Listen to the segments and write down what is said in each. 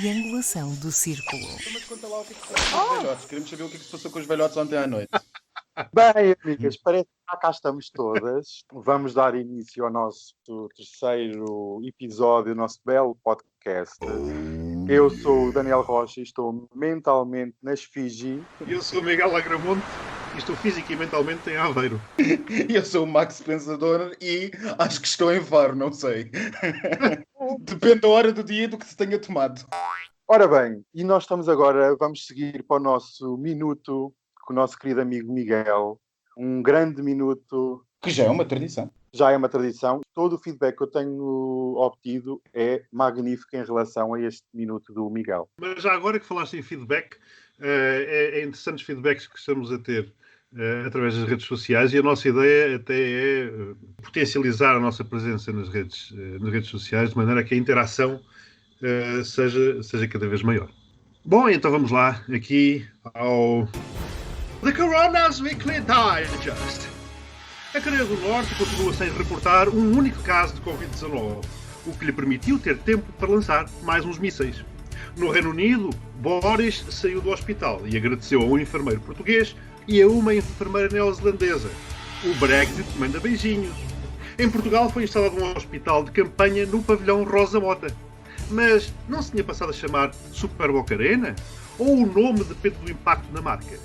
triangulação do círculo. Mas conta lá o que é que se passou com os velhotes. Queremos saber o que é que se passou com os velhotes ontem à noite. Bem, amigas, parece que cá estamos todas. Vamos dar início ao nosso terceiro episódio, nosso belo podcast. Eu sou o Daniel Rocha e estou mentalmente nas Fiji. Eu sou o Miguel Agramonte e estou física e mentalmente em Aveiro. Eu sou o Max Pensador e acho que estou em Faro, não sei. Depende da hora do dia e do que se tenha tomado. Ora bem, e nós estamos agora, vamos seguir para o nosso minuto com o nosso querido amigo Miguel. Um grande minuto. Que já é uma tradição. Já é uma tradição. Todo o feedback que eu tenho obtido é magnífico em relação a este minuto do Miguel. Mas já agora que falaste em feedback, é interessantes feedbacks que estamos a ter através das redes sociais, e a nossa ideia até é potencializar a nossa presença nas redes sociais, de maneira que a interação seja cada vez maior. Bom, então vamos lá, aqui ao The Corona's Weekly Digest. A Coreia do Norte continua sem reportar um único caso de Covid-19, o que lhe permitiu ter tempo para lançar mais uns mísseis. No Reino Unido, Boris saiu do hospital e agradeceu a um enfermeiro português e a uma enfermeira neozelandesa. O Brexit manda beijinhos. Em Portugal foi instalado um hospital de campanha no pavilhão Rosa Mota. Mas não se tinha passado a chamar Super Boca Arena? Ou o nome depende do impacto na marca?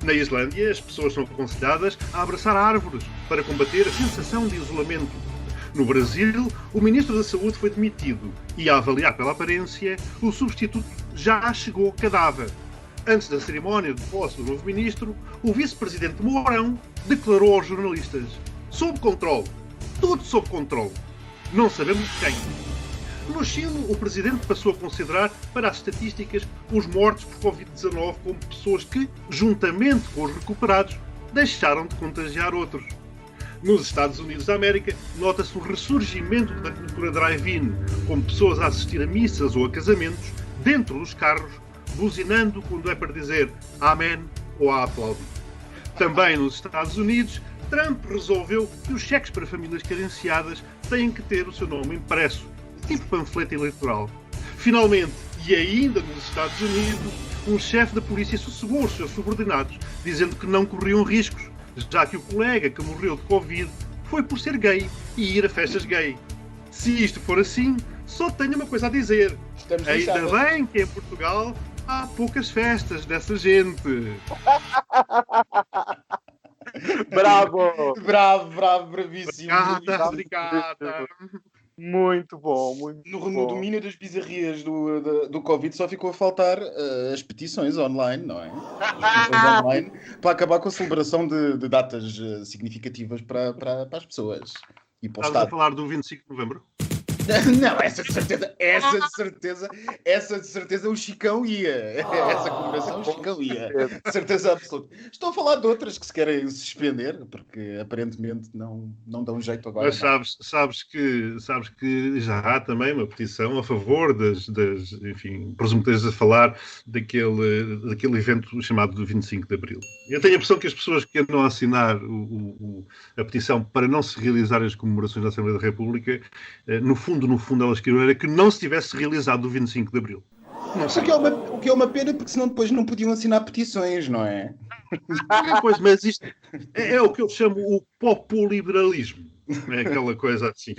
Na Islândia, as pessoas são aconselhadas a abraçar árvores para combater a sensação de isolamento. No Brasil, o Ministro da Saúde foi demitido e, a avaliar pela aparência, o substituto já chegou cadáver. Antes da cerimónia de posse do novo Ministro, o Vice-Presidente Mourão declarou aos jornalistas: sob controle, tudo sob controle. Não sabemos quem. No Chile, o Presidente passou a considerar para as estatísticas os mortos por Covid-19 como pessoas que, juntamente com os recuperados, deixaram de contagiar outros. Nos Estados Unidos da América, nota-se o ressurgimento da cultura drive-in, com pessoas a assistir a missas ou a casamentos, dentro dos carros, buzinando quando é para dizer amém ou a aplaudir. Também nos Estados Unidos, Trump resolveu que os cheques para famílias carenciadas têm que ter o seu nome impresso, tipo panfleto eleitoral. Finalmente, e ainda nos Estados Unidos, um chefe da polícia sossegou os seus subordinados, dizendo que não corriam riscos, já que o colega que morreu de Covid foi por ser gay e ir a festas gay. Se isto for assim, só tenho uma coisa a dizer. Ainda bem que em Portugal há poucas festas dessa gente. Bravo! Bravo, bravíssimo. Obrigada. Muito bom, muito No bom. domínio das bizarrias do Covid só ficou a faltar as petições online, não é? As petições online para acabar com a celebração de datas significativas para as pessoas e para o Estás a Estado. falar do 25 de novembro? Não, essa de certeza o Chicão ia. Essa comemoração o Chicão ia. De certeza absoluta. Estou a falar de outras que se querem suspender, porque aparentemente não dão jeito agora. Mas sabes que já há também uma petição a favor enfim, presumo que estejas a falar daquele evento chamado do 25 de Abril. Eu tenho a impressão que as pessoas que andam a assinar a petição para não se realizarem as comemorações da Assembleia da República, no fundo elas queriam era que não se tivesse realizado o 25 de Abril. O que é uma pena, porque senão depois não podiam assinar petições, não é? Pois, mas isto é o que eu chamo o populiberalismo. É aquela coisa assim.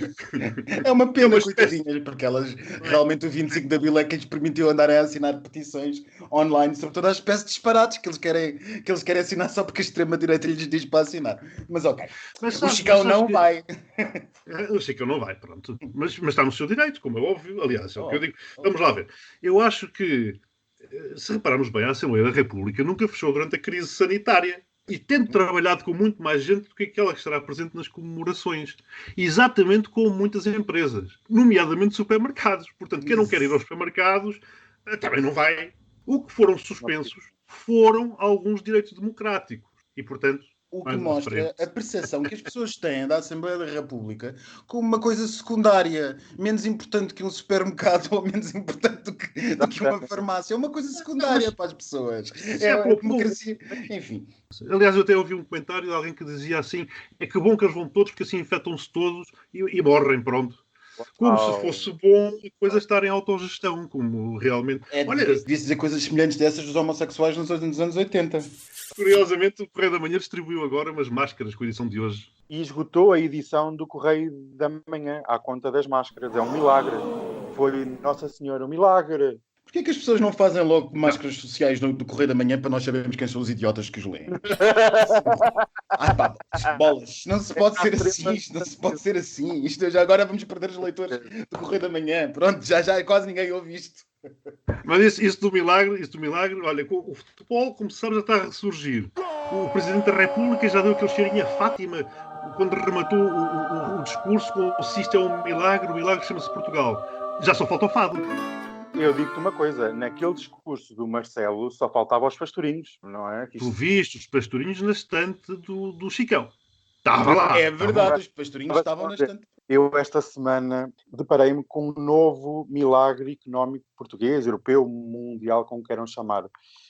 É uma pena, coitadinhas, porque elas realmente o 25 de Abril é que lhes permitiu andarem a assinar petições online sobre toda a espécie de disparates que eles querem assinar só porque a extrema-direita lhes diz para assinar. Mas ok. Mas o Chicão não vai. O Chicão não vai, pronto. Mas está no seu direito, como é óbvio. Aliás, é o que eu digo. Vamos lá ver. Eu acho que, se repararmos bem, a Assembleia da República nunca fechou durante a crise sanitária. E tendo trabalhado com muito mais gente do que aquela que estará presente nas comemorações. Exatamente como muitas empresas, nomeadamente supermercados. Portanto, quem não quer ir aos supermercados também não vai. O que foram suspensos foram alguns direitos democráticos. E, portanto, o que mostra a percepção que as pessoas têm da Assembleia da República como uma coisa secundária, menos importante que um supermercado ou menos importante do que uma farmácia. É uma coisa secundária para as pessoas. É a democracia. Enfim. Aliás, eu até ouvi um comentário de alguém que dizia assim: é que bom que eles vão todos, porque assim infectam-se todos e morrem, pronto. como se fosse bom a coisa estar em autogestão, como realmente... Olha, devia-se dizer coisas semelhantes dessas dos homossexuais nos anos 80. Curiosamente, o Correio da Manhã distribuiu agora umas máscaras com a edição de hoje. E esgotou a edição do Correio da Manhã à conta das máscaras. É um milagre. Foi Nossa Senhora um milagre. Porquê é que as pessoas não fazem logo máscaras sociais do Correio da Manhã para nós sabermos quem são os idiotas que os leem? Pá, bolas. Não se pode ser assim. Isto não se pode ser assim. Isto, já agora vamos perder os leitores do Correio da Manhã. Pronto, já quase ninguém ouve isto. Mas isso do milagre, olha, o futebol, como se sabe, já está a ressurgir. O Presidente da República já deu aquele cheirinho a Fátima quando rematou o discurso com se isto é um milagre, o milagre chama-se Portugal. Já só falta o fado. Eu digo-te uma coisa, naquele discurso do Marcelo só faltava os pastorinhos, não é? Tu viste os pastorinhos na estante do Chicão. Estava lá. É verdade, os pastorinhos estavam na estante. Eu, esta semana, deparei-me com um novo milagre económico português, europeu, mundial, como queiram chamar,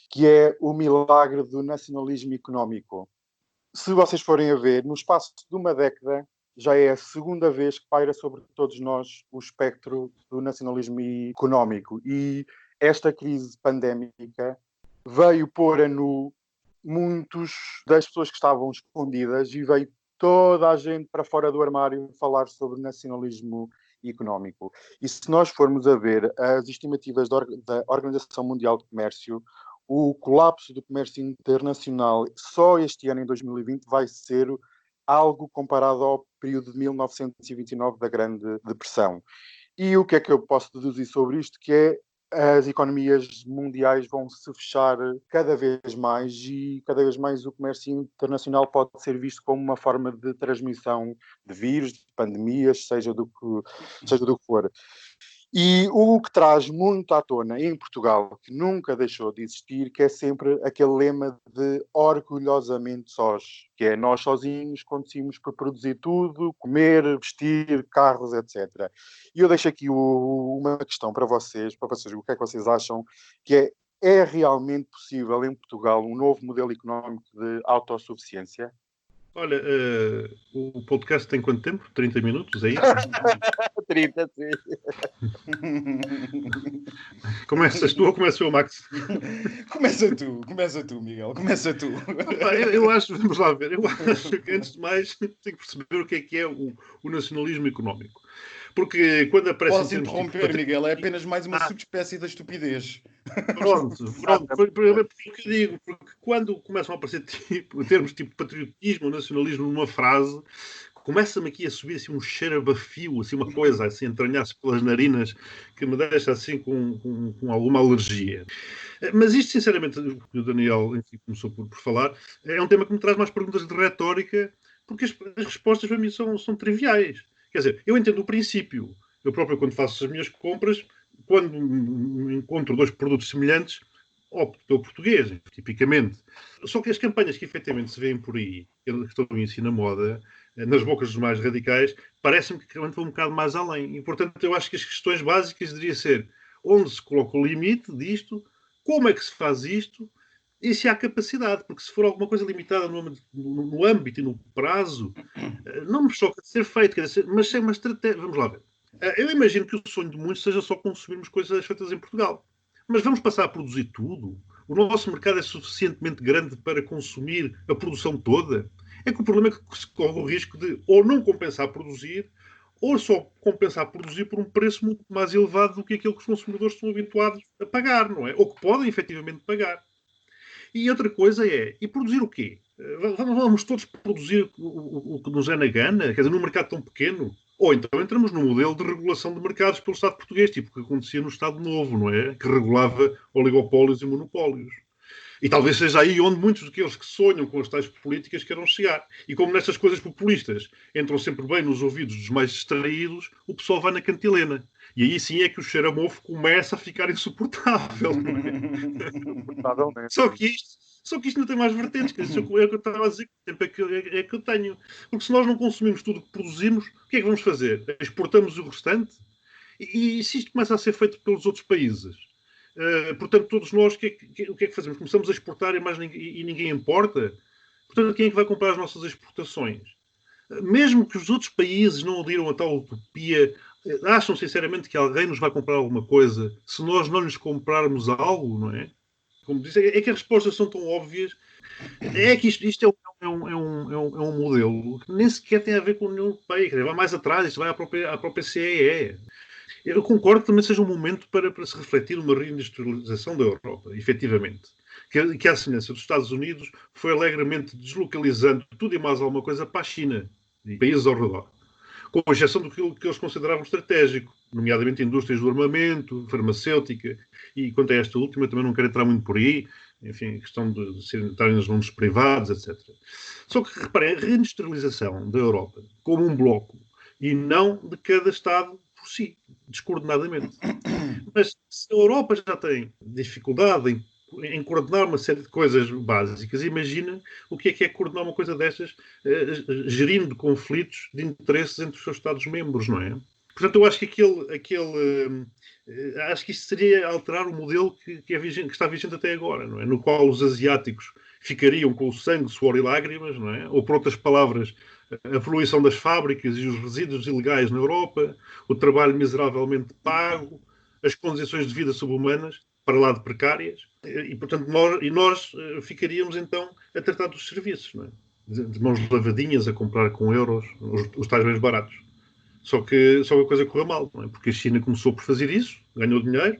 que é o milagre do nacionalismo económico. Se vocês forem a ver, no espaço de uma década, já é a segunda vez que paira sobre todos nós o espectro do nacionalismo económico. E esta crise pandémica veio pôr a nu muitos das pessoas que estavam escondidas e veio toda a gente para fora do armário falar sobre nacionalismo económico. E se nós formos a ver as estimativas da Organização Mundial do Comércio, o colapso do comércio internacional só este ano, em 2020, vai ser algo comparado ao período de 1929 da Grande Depressão. E o que é que eu posso deduzir sobre isto? Que é as economias mundiais vão se fechar cada vez mais e cada vez mais o comércio internacional pode ser visto como uma forma de transmissão de vírus, de pandemias, seja do que for. E o que traz muito à tona em Portugal, que nunca deixou de existir, que é sempre aquele lema de orgulhosamente sós, que é nós sozinhos conseguimos produzir tudo, comer, vestir, carros, etc. E eu deixo aqui uma questão para vocês, o que é que vocês acham, que é realmente possível em Portugal um novo modelo económico de autossuficiência? Olha, o podcast tem quanto tempo? 30 minutos, é isso? 30, sim. Começas tu ou começo eu, Max? Começa tu, Miguel, começa tu. Eu acho, vamos lá ver, eu acho que antes de mais tem que perceber o que é o nacionalismo económico. Porque quando aparece... Posso interromper, Miguel, é apenas mais uma subespécie da estupidez. Pronto, foi o que eu digo, porque quando começam a aparecer termos tipo patriotismo ou nacionalismo numa frase, começa-me aqui a subir assim, um cheiro a bafio, assim, uma coisa assim, entranhar-se pelas narinas, que me deixa assim com alguma alergia. Mas isto, sinceramente, o Daniel enfim, começou por falar, é um tema que me traz mais perguntas de retórica, porque as respostas para mim são triviais. Quer dizer, eu entendo o princípio. Eu próprio, quando faço as minhas compras, quando encontro dois produtos semelhantes, opto pelo português, tipicamente. Só que as campanhas que efetivamente se vêem por aí, que estão em si na moda, nas bocas dos mais radicais, parece-me que realmente vão um bocado mais além. E, portanto, eu acho que as questões básicas deveriam ser onde se coloca o limite disto, como é que se faz isto, e se há capacidade, porque se for alguma coisa limitada no âmbito e no prazo, não me choca de ser feito, quer dizer, mas é uma estratégia. Vamos lá ver. Eu imagino que o sonho de muitos seja só consumirmos coisas feitas em Portugal. Mas vamos passar a produzir tudo? O nosso mercado é suficientemente grande para consumir a produção toda? É que o problema é que se corre o risco de ou não compensar produzir, ou só compensar produzir por um preço muito mais elevado do que aquilo que os consumidores estão habituados a pagar, não é? Ou que podem efetivamente pagar. E outra coisa é, e produzir o quê? Vamos todos produzir o que nos é na gana? Quer dizer, num mercado tão pequeno? Ou então entramos num modelo de regulação de mercados pelo Estado português, tipo o que acontecia no Estado Novo, não é? Que regulava oligopólios e monopólios. E talvez seja aí onde muitos daqueles que sonham com as tais políticas queiram chegar. E como nestas coisas populistas entram sempre bem nos ouvidos dos mais distraídos, o pessoal vai na cantilena. E aí sim é que o cheiro a mofo começa a ficar insuportável, não é? Só que isto não tem mais vertentes. É o que eu estava a dizer, que tempo é que eu tenho. Porque se nós não consumimos tudo o que produzimos, o que é que vamos fazer? Exportamos o restante? E se isto começa a ser feito pelos outros países? Portanto, todos nós, o que é que fazemos? Começamos a exportar e ninguém importa? Portanto, quem é que vai comprar as nossas exportações? Mesmo que os outros países não aderiram a tal utopia Acham sinceramente que alguém nos vai comprar alguma coisa se nós não lhes comprarmos algo, não é? Como disse, é que as respostas são tão óbvias. É que isto é um modelo que nem sequer tem a ver com a União Europeia. Quer dizer, vai mais atrás, isto vai à própria CEE. Eu concordo que também seja um momento para se refletir uma reindustrialização da Europa, efetivamente. Que à semelhança dos Estados Unidos, foi alegremente deslocalizando tudo e mais alguma coisa para a China e países ao redor. Com exceção do que eles consideravam estratégico, nomeadamente indústrias do armamento, farmacêutica, e quanto a esta última, também não quero entrar muito por aí, enfim, a questão de estarem nos nomes privados, etc. Só que, reparem, a reindustrialização da Europa como um bloco, e não de cada Estado por si, descoordenadamente. Mas se a Europa já tem dificuldade em coordenar uma série de coisas básicas, imagina o que é coordenar uma coisa destas, gerindo conflitos de interesses entre os seus Estados-membros, não é? Portanto, eu acho que acho que isto seria alterar o modelo que está vigente até agora, não é? No qual os asiáticos ficariam com o sangue, suor e lágrimas, não é? Ou, por outras palavras, a poluição das fábricas e os resíduos ilegais na Europa, o trabalho miseravelmente pago, as condições de vida subhumanas, para lá de precárias, e, portanto, nós ficaríamos, então, a tratar dos serviços, não é? De mãos lavadinhas, a comprar com euros os tais bens baratos. Só que a coisa correu mal, não é? Porque a China começou por fazer isso, ganhou dinheiro,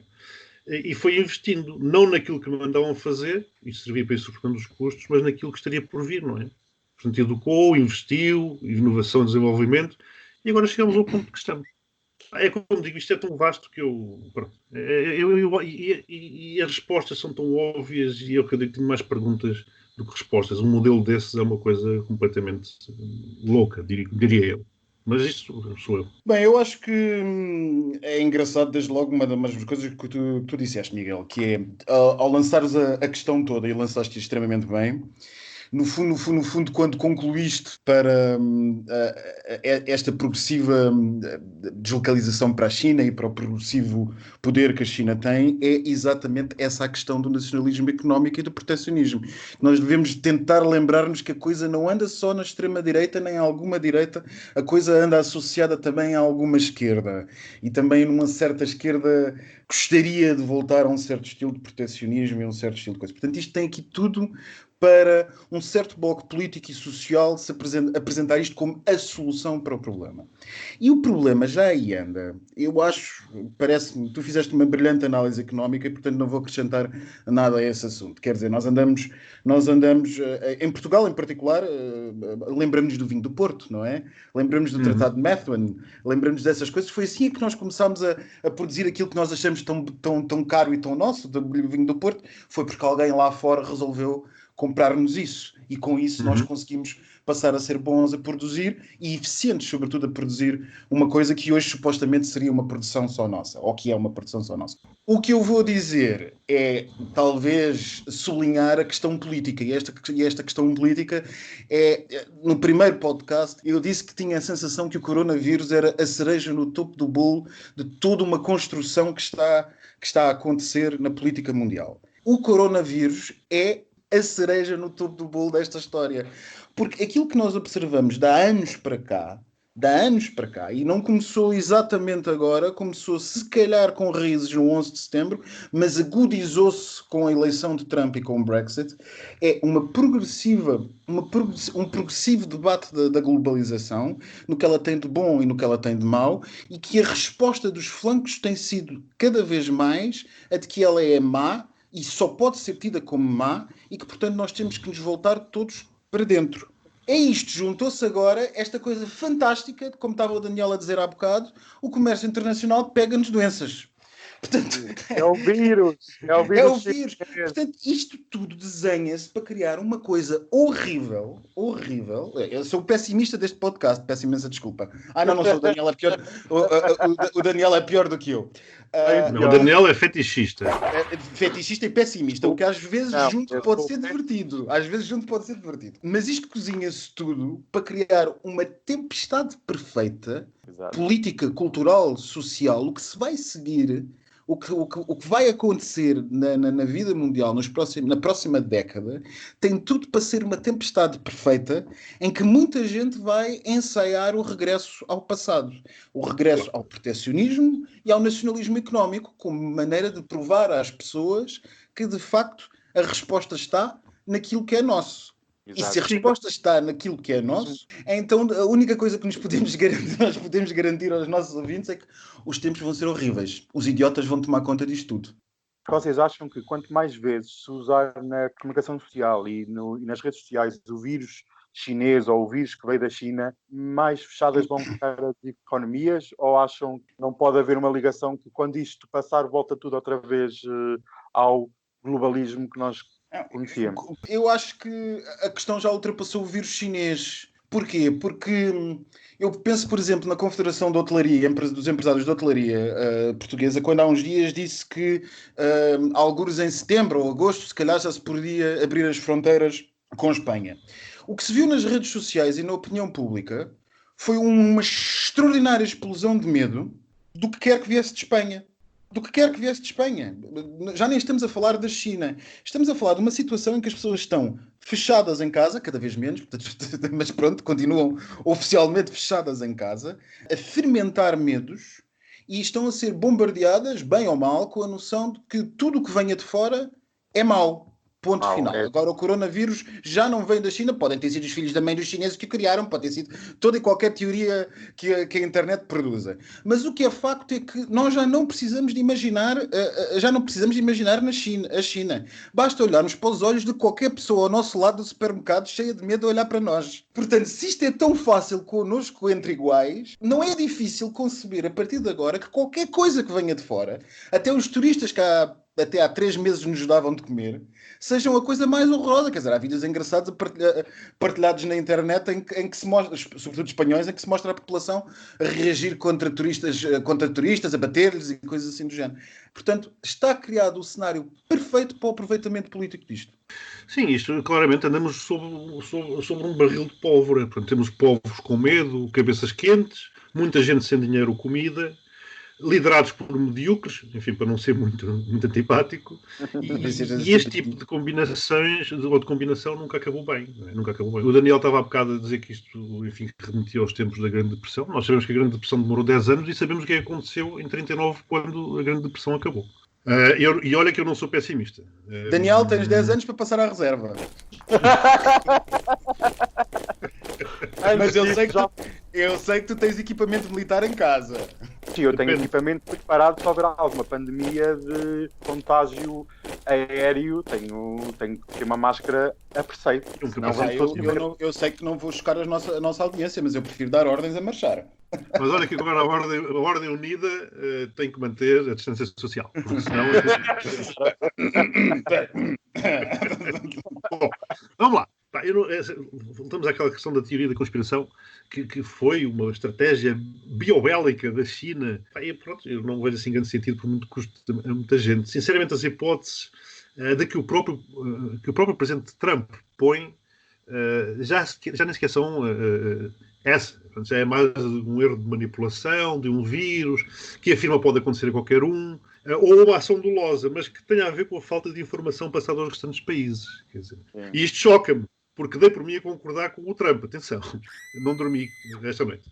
e foi investindo, não naquilo que mandavam fazer, e servia para ir suportando os custos, mas naquilo que estaria por vir, não é? Portanto, educou, investiu, inovação e desenvolvimento, e agora chegamos ao ponto que estamos. É como digo, isto é tão vasto que e as respostas são tão óbvias, e eu acredito que tenho mais perguntas do que respostas. Um modelo desses é uma coisa completamente louca, diria eu. Mas isto sou eu. Bem, eu acho que é engraçado, desde logo, uma das coisas que tu disseste, Miguel, que é, ao lançares a questão toda, e lançaste extremamente bem, no fundo, quando concluíste para esta progressiva deslocalização para a China e para o progressivo poder que a China tem, é exatamente essa a questão do nacionalismo económico e do proteccionismo. Nós devemos tentar lembrar-nos que a coisa não anda só na extrema-direita nem em alguma direita, a coisa anda associada também a alguma esquerda. E também numa certa esquerda gostaria de voltar a um certo estilo de proteccionismo e a um certo estilo de coisa. Portanto, isto tem aqui tudo para um certo bloco político e social se apresentar isto como a solução para o problema. E o problema já aí anda. Eu acho, parece-me, tu fizeste uma brilhante análise económica e, portanto, não vou acrescentar nada a esse assunto. Quer dizer, nós andamos em Portugal em particular, lembramos do vinho do Porto, não é? Lembramos do Tratado de Methuen, lembramos dessas coisas. Foi assim que nós começámos a produzir aquilo que nós achamos tão caro e tão nosso, do vinho do Porto, foi porque alguém lá fora resolveu comprar-nos isso, e com isso nós conseguimos passar a ser bons a produzir e eficientes, sobretudo, a produzir uma coisa que hoje supostamente seria uma produção só nossa, ou que é uma produção só nossa. O que eu vou dizer é, talvez, sublinhar a questão política, e esta questão política no primeiro podcast, eu disse que tinha a sensação que o coronavírus era a cereja no topo do bolo de toda uma construção que está a acontecer na política mundial. O coronavírus é a cereja no topo do bolo desta história. Porque aquilo que nós observamos de há anos para cá, e não começou exatamente agora, começou se calhar com raízes no 11 de setembro, mas agudizou-se com a eleição de Trump e com o Brexit, é um progressivo debate da globalização, no que ela tem de bom e no que ela tem de mau, e que a resposta dos flancos tem sido cada vez mais a de que ela é má, e só pode ser tida como má, e que, portanto, nós temos que nos voltar todos para dentro. É isto, juntou-se agora esta coisa fantástica, como estava o Daniel a dizer há bocado, o comércio internacional pega-nos doenças. Portanto, é o vírus. É o vírus. Portanto, isto tudo desenha-se para criar uma coisa horrível. Eu sou o pessimista deste podcast, peço imensa desculpa. Não sou o Daniel, é pior. O Daniel é pior do que eu. Não, o Daniel é fetichista. Fetichista e pessimista, o que às vezes junto pode ser divertido. Mas isto cozinha-se tudo para criar uma tempestade perfeita, política, cultural, social. O que se vai seguir o que vai acontecer na vida mundial na próxima década tem tudo para ser uma tempestade perfeita em que muita gente vai ensaiar o regresso ao passado, o regresso ao protecionismo e ao nacionalismo económico como maneira de provar às pessoas que, de facto, a resposta está naquilo que é nosso. Exato. E se a resposta está naquilo que é nosso, então a única coisa que nós podemos garantir aos nossos ouvintes é que os tempos vão ser horríveis. Os idiotas vão tomar conta disto tudo. Vocês acham que quanto mais vezes se usar na comunicação social e nas redes sociais o vírus chinês ou o vírus que veio da China, mais fechadas vão ficar as economias? Ou acham que não pode haver uma ligação que quando isto passar volta tudo outra vez ao globalismo que nós conhecíamos? Eu acho que a questão já ultrapassou o vírus chinês. Porquê? Porque eu penso, por exemplo, na Confederação de Hotelaria, dos Empresários de Hotelaria portuguesa, quando há uns dias disse que, algures em setembro ou agosto, se calhar já se podia abrir as fronteiras com Espanha. O que se viu nas redes sociais e na opinião pública foi uma extraordinária explosão de medo do que quer que viesse de Espanha. Já nem estamos a falar da China. Estamos a falar de uma situação em que as pessoas estão fechadas em casa, cada vez menos, mas pronto, continuam oficialmente fechadas em casa, a fermentar medos e estão a ser bombardeadas, bem ou mal, com a noção de que tudo o que venha de fora é mau. Ponto final. Agora, o coronavírus já não vem da China. Podem ter sido os filhos da mãe dos chineses que o criaram. Pode ter sido toda e qualquer teoria que a internet produza. Mas o que é facto é que nós já não precisamos de imaginar a China. Basta olharmos para os olhos de qualquer pessoa ao nosso lado do supermercado cheia de medo a olhar para nós. Portanto, se isto é tão fácil connosco entre iguais, não é difícil conceber a partir de agora que qualquer coisa que venha de fora, até os turistas que até há 3 meses nos davam de comer, sejam a coisa mais horrorosa. Quer dizer, há vídeos engraçados partilhados na internet em que se mostra, sobretudo espanhóis, em que se mostra a população a reagir contra turistas, a bater-lhes e coisas assim do género. Portanto, está criado o cenário perfeito para o aproveitamento político disto. Sim, isto claramente andamos sobre um barril de pólvora. Portanto, temos povos com medo, cabeças quentes, muita gente sem dinheiro ou comida, liderados por medíocres, enfim, para não ser muito antipático, e este tipo de combinações, ou de combinação, nunca acabou bem. Nunca acabou bem. O Daniel estava há bocado a dizer que isto, enfim, remetia aos tempos da Grande Depressão. Nós sabemos que a Grande Depressão demorou 10 anos e sabemos o que aconteceu em 39, quando a Grande Depressão acabou. E olha que eu não sou pessimista. Daniel, tens 10 anos para passar à reserva. Mas eu sei que tu tens equipamento militar em casa. Sim, eu tenho equipamento preparado se houver alguma pandemia de contágio aéreo. Tenho que ter uma máscara a preceito. Eu sei que não vou chocar a nossa audiência, mas eu prefiro dar ordens a marchar. Mas olha que agora a Ordem Unida tem que manter a distância social, porque senão... Bom, vamos lá. Voltamos àquela questão da teoria da conspiração, que foi uma estratégia biobélica da China. Eu não vejo assim grande sentido, por muito custo a muita gente. Sinceramente, as hipóteses de que o próprio presidente Trump põe já nem sequer são essa. Já é mais um erro de manipulação, de um vírus, que afirma pode acontecer a qualquer um, ou uma ação dolosa, mas que tenha a ver com a falta de informação passada aos restantes países. Quer dizer, e isto choca-me, porque dei por mim a concordar com o Trump. Atenção, não dormi esta noite.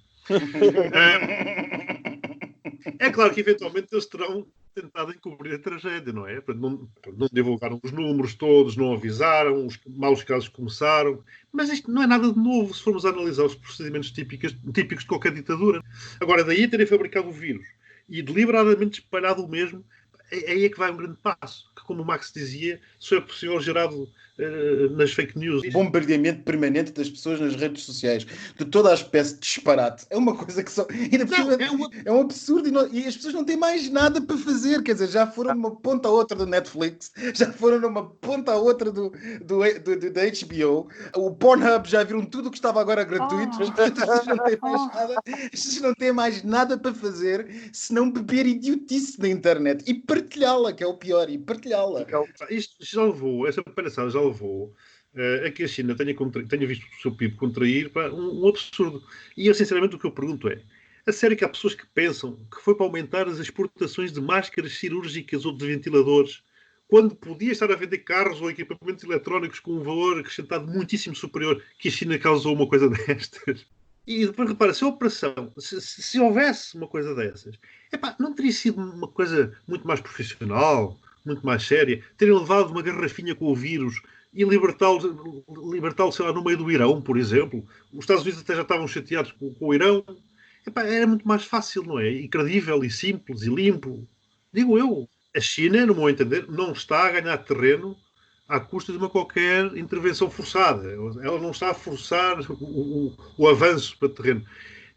É claro que eventualmente eles terão tentado encobrir a tragédia, não é? Não divulgaram os números todos, não avisaram, os maus casos começaram. Mas isto não é nada de novo se formos analisar os procedimentos típicos de qualquer ditadura. Agora, daí a terem fabricado o vírus e deliberadamente espalhado o mesmo, aí é que vai um grande passo. Que, como o Max dizia, só é possível gerado nas fake news. Bombardeamento permanente das pessoas nas redes sociais, de toda a espécie de disparate. É uma coisa que só... É um absurdo e as pessoas não têm mais nada para fazer. Quer dizer, já foram numa ponta a outra do Netflix, já foram numa ponta a outra da HBO, o Pornhub já viram tudo o que estava agora gratuito. As pessoas não têm mais nada para fazer senão beber idiotice na internet e partilhá-la, que é o pior, e partilhá-la. Isto já levou, essa palhaçada já levou a que a China tenha visto o seu PIB contrair para um absurdo. E eu, sinceramente, o que eu pergunto é: A sério que há pessoas que pensam que foi para aumentar as exportações de máscaras cirúrgicas ou de ventiladores, quando podia estar a vender carros ou equipamentos eletrónicos com um valor acrescentado muitíssimo superior, que a China causou uma coisa destas. E depois repara, se a operação, se houvesse uma coisa dessas, não teria sido uma coisa muito mais profissional, muito mais séria, terem levado uma garrafinha com o vírus e libertá-lo, sei lá, no meio do Irão, por exemplo. Os Estados Unidos até já estavam chateados com o Irão. Era muito mais fácil, não é? E credível, e simples, e limpo. Digo eu. A China, no meu entender, não está a ganhar terreno à custa de uma qualquer intervenção forçada. Ela não está a forçar o avanço para terreno.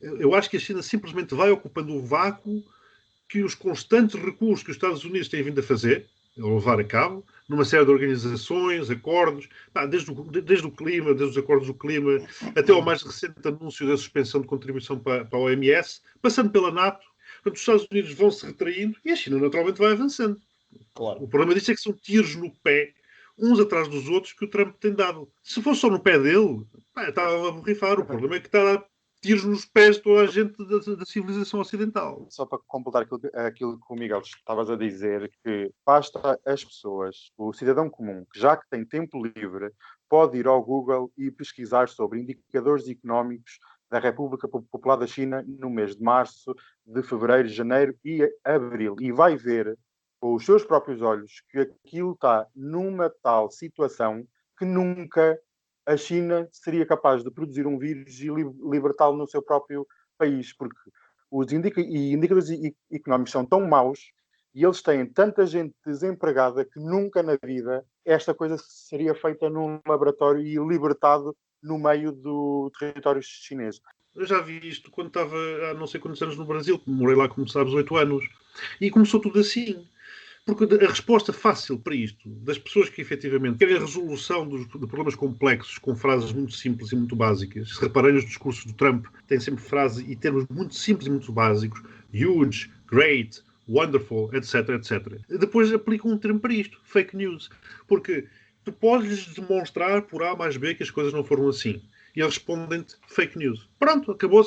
Eu acho que a China simplesmente vai ocupando o vácuo que os constantes recursos que os Estados Unidos têm vindo a fazer, a levar a cabo, numa série de organizações, acordos, desde o clima, desde os acordos do clima, até ao mais recente anúncio da suspensão de contribuição para a OMS, passando pela NATO. Portanto, os Estados Unidos vão se retraindo e a China naturalmente vai avançando. Claro. O problema disto é que são tiros no pé, uns atrás dos outros, que o Trump tem dado. Se fosse só no pé dele, estava a borrifar. O problema é que está a dar tiros nos pés de toda a gente da civilização ocidental. Só para completar aquilo que o Miguel estavas a dizer, que basta as pessoas, o cidadão comum, que já que tem tempo livre, pode ir ao Google e pesquisar sobre indicadores económicos da República Popular da China no mês de março, de fevereiro, janeiro e abril. E vai ver com os seus próprios olhos que aquilo está numa tal situação que nunca a China seria capaz de produzir um vírus e libertá-lo no seu próprio país, porque os indicadores económicos são tão maus e eles têm tanta gente desempregada que nunca na vida esta coisa seria feita num laboratório e libertado no meio do território chinês. Eu já vi isto quando estava há não sei quantos anos no Brasil, morei lá, como sabes, 8 anos. E começou tudo assim. Porque a resposta fácil para isto, das pessoas que efetivamente querem a resolução de problemas complexos com frases muito simples e muito básicas, se repararem nos discursos do Trump, tem sempre frases e termos muito simples e muito básicos, huge, great, wonderful, etc, etc. Depois aplicam um termo para isto, fake news. Porque tu podes demonstrar por A mais B que as coisas não foram assim. E eles respondem-te fake news. Pronto, acabou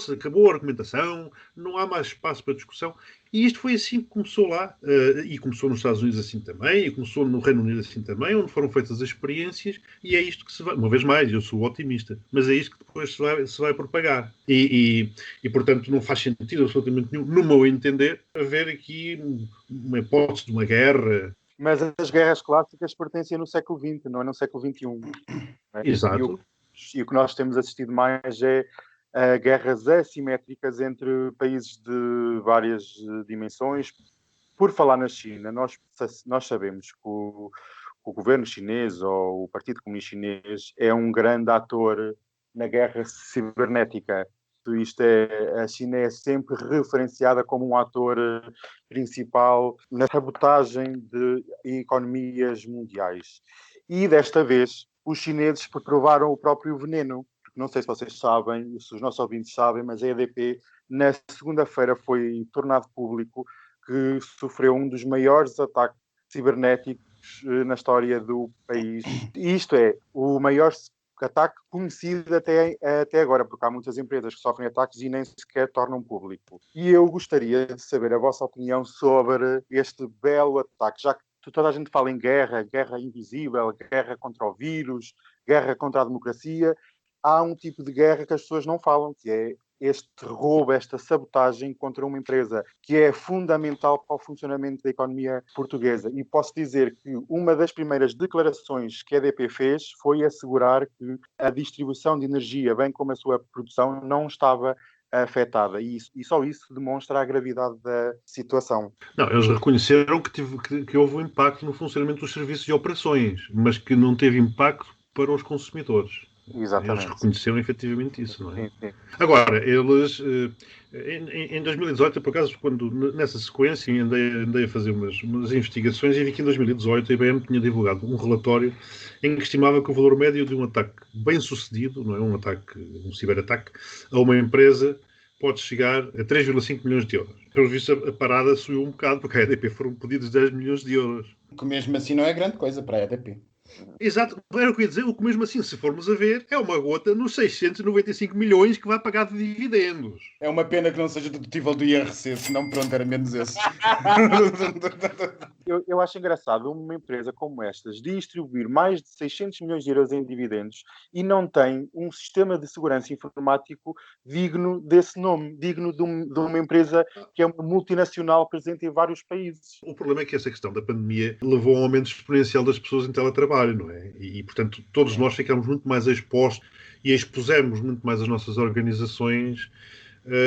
a argumentação, não há mais espaço para discussão. E isto foi assim que começou lá. E começou nos Estados Unidos assim também, e começou no Reino Unido assim também, onde foram feitas as experiências, e é isto que se vai... Uma vez mais, eu sou otimista, mas é isto que depois se vai propagar. E portanto, não faz sentido absolutamente nenhum, no meu entender, haver aqui uma hipótese de uma guerra. Mas as guerras clássicas pertencem no século XX, não é no século XXI. Né? Exato. E o que nós temos assistido mais é guerras assimétricas entre países de várias dimensões. Por falar na China, nós sabemos que o governo chinês ou o Partido Comunista Chinês é um grande ator na guerra cibernética. A China é sempre referenciada como um ator principal na sabotagem de economias mundiais. E desta vez, os chineses provaram o próprio veneno. Não sei se vocês sabem, se os nossos ouvintes sabem, mas a EDP, na segunda-feira, foi tornado público que sofreu um dos maiores ataques cibernéticos na história do país. Isto é, o maior ataque conhecido até agora, porque há muitas empresas que sofrem ataques e nem sequer tornam público. E eu gostaria de saber a vossa opinião sobre este belo ataque, já que toda a gente fala em guerra invisível, guerra contra o vírus, guerra contra a democracia. Há um tipo de guerra que as pessoas não falam, que é este roubo, esta sabotagem contra uma empresa que é fundamental para o funcionamento da economia portuguesa. E posso dizer que uma das primeiras declarações que a EDP fez foi assegurar que a distribuição de energia, bem como a sua produção, não estava afetada. E só isso demonstra a gravidade da situação. Não, eles reconheceram que houve um impacto no funcionamento dos serviços e operações, mas que não teve impacto para os consumidores. Exatamente. Eles reconheceram efetivamente isso, não é? Sim, sim. Agora, eles, em 2018, por acaso, nessa sequência, andei a fazer umas investigações e vi que em 2018 a IBM tinha divulgado um relatório em que estimava que o valor médio de um ataque bem sucedido, não é, um ciberataque, a uma empresa pode chegar a 3,5 milhões de euros. Pelo visto, a parada subiu um bocado, porque a EDP foram pedidos 10 milhões de euros. Que mesmo assim não é grande coisa para a EDP. Exato, era o que eu ia dizer, o que mesmo assim, se formos a ver, é uma gota nos 695 milhões que vai pagar de dividendos. É uma pena que não seja dedutível do IRC, senão pronto, era menos esse. Eu acho engraçado uma empresa como estas distribuir mais de 600 milhões de euros em dividendos e não tem um sistema de segurança informático digno desse nome, digno de uma empresa que é uma multinacional presente em vários países. O problema é que essa questão da pandemia levou a um aumento exponencial das pessoas em teletrabalho, não é? E portanto, todos nós ficamos muito mais expostos e expusemos muito mais as nossas organizações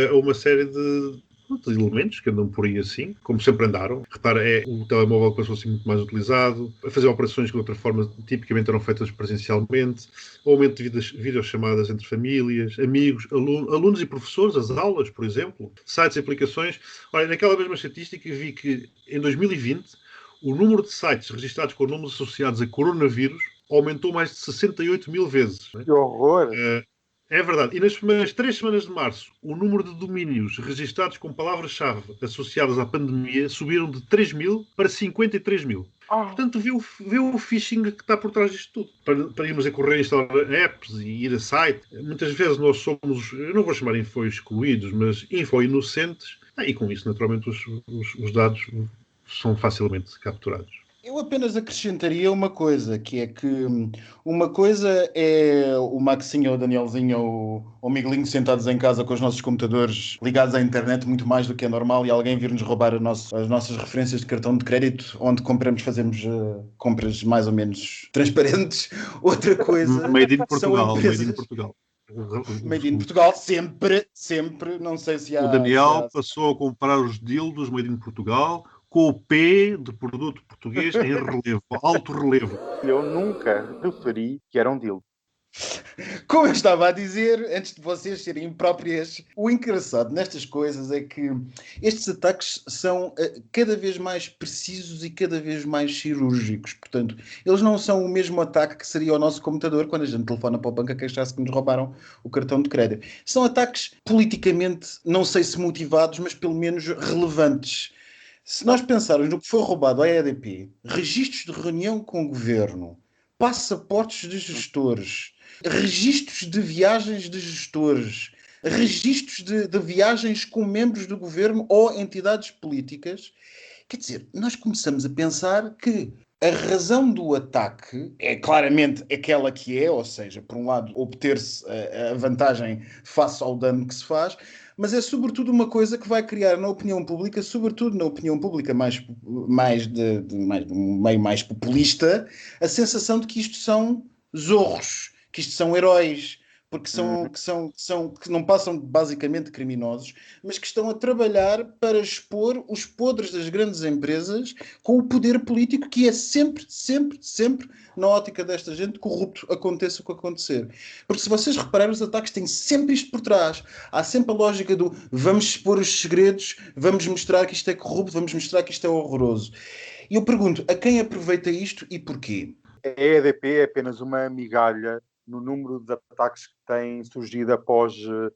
a uma série de elementos que andam por aí assim, como sempre andaram. Repara, o telemóvel passou a ser muito mais utilizado, a fazer operações que de outra forma tipicamente eram feitas presencialmente, o aumento de videochamadas entre famílias, amigos, alunos e professores, as aulas, por exemplo, sites e aplicações. Olha, naquela mesma estatística vi que em 2020 o número de sites registrados com números associados a coronavírus aumentou mais de 68 mil vezes. Que horror! É verdade. E nas primeiras 3 semanas de março, o número de domínios registados com palavras-chave associadas à pandemia subiram de 3 mil para 53 mil. Portanto, vê o phishing que está por trás disto tudo. Para irmos a correr instalar apps e ir a site, muitas vezes nós somos, eu não vou chamar info-excluídos, mas info-inocentes, e com isso, naturalmente, os dados são facilmente capturados. Eu apenas acrescentaria uma coisa, que é que uma coisa é o Maxinho, o Danielzinho ou o Miguelinho sentados em casa com os nossos computadores ligados à internet muito mais do que é normal e alguém vir-nos roubar as nossas referências de cartão de crédito onde fazemos compras mais ou menos transparentes. Outra coisa... Made in Portugal, empresas... Made in Portugal. Made in Portugal, sempre, não sei se há... O Daniel passou a comprar os dildos Made in Portugal com o P de produto português em relevo, alto relevo. Eu nunca referi que era um dildo. Como eu estava a dizer, antes de vocês serem impróprias, o engraçado nestas coisas é que estes ataques são cada vez mais precisos e cada vez mais cirúrgicos. Portanto, eles não são o mesmo ataque que seria ao nosso computador quando a gente telefona para o banco a queixar-se que nos roubaram o cartão de crédito. São ataques politicamente, não sei se motivados, mas pelo menos relevantes. Se nós pensarmos no que foi roubado à EDP, registros de reunião com o governo, passaportes de gestores, registros de viagens de gestores, registros de viagens com membros do governo ou entidades políticas, quer dizer, nós começamos a pensar que a razão do ataque é claramente aquela que é, ou seja, por um lado, obter-se a vantagem face ao dano que se faz, mas é sobretudo uma coisa que vai criar na opinião pública, sobretudo na opinião pública mais de um meio mais populista, a sensação de que isto são zorros, que isto são heróis, porque que não passam basicamente criminosos, mas que estão a trabalhar para expor os podres das grandes empresas com o poder político que é sempre, na ótica desta gente, corrupto, aconteça o que acontecer. Porque se vocês repararem, os ataques têm sempre isto por trás. Há sempre a lógica do vamos expor os segredos, vamos mostrar que isto é corrupto, vamos mostrar que isto é horroroso. E eu pergunto, a quem aproveita isto e porquê? A EDP é apenas uma migalha no número de ataques que têm surgido após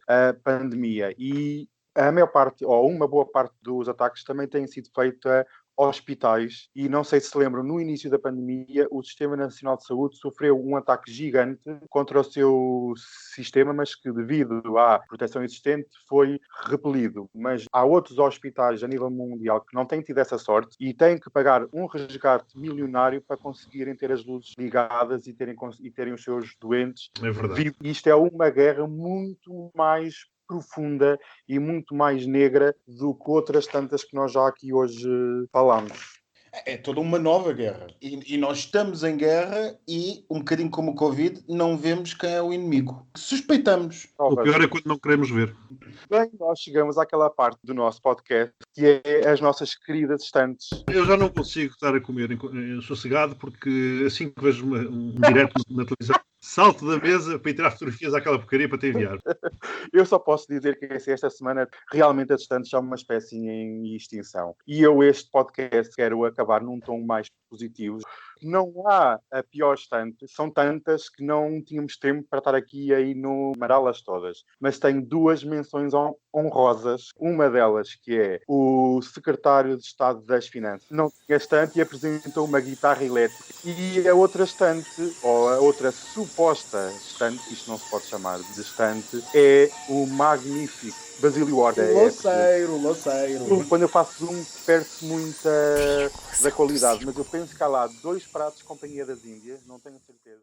a pandemia. E a maior parte, ou uma boa parte dos ataques também têm sido feita a hospitais. E não sei se se lembram, no início da pandemia, o Sistema Nacional de Saúde sofreu um ataque gigante contra o seu sistema, mas que devido à proteção existente foi repelido. Mas há outros hospitais a nível mundial que não têm tido essa sorte e têm que pagar um resgate milionário para conseguirem ter as luzes ligadas e terem os seus doentes. É verdade. Isto é uma guerra muito mais profunda e muito mais negra do que outras tantas que nós já aqui hoje falamos. É toda uma nova guerra. E nós estamos em guerra e, um bocadinho como o Covid, não vemos quem é o inimigo. Suspeitamos. O pior é quando não queremos ver. Bem, nós chegamos àquela parte do nosso podcast que é as nossas queridas estantes. Eu já não consigo estar a comer sossegado porque assim que vejo um direto na televisão, salto da mesa para ir tirar fotografias àquela porcaria para te enviar. Eu só posso dizer que esta semana realmente as estantes são uma espécie em extinção. E eu este podcast quero acabar num tom mais positivos. Não há a pior estante, são tantas que não tínhamos tempo para estar aqui a enumerá-las todas. Mas tenho 2 menções honrosas. Uma delas que é o secretário de Estado das Finanças. Não tinha estante e apresentou uma guitarra elétrica. E a outra estante, ou a outra suposta estante, isto não se pode chamar de estante, é o magnífico Basílio Horta. Loceiro. Quando eu faço zoom, perde-se muita da qualidade, mas eu penso que há lá 2 pratos de Companhia das Índias, não tenho certeza.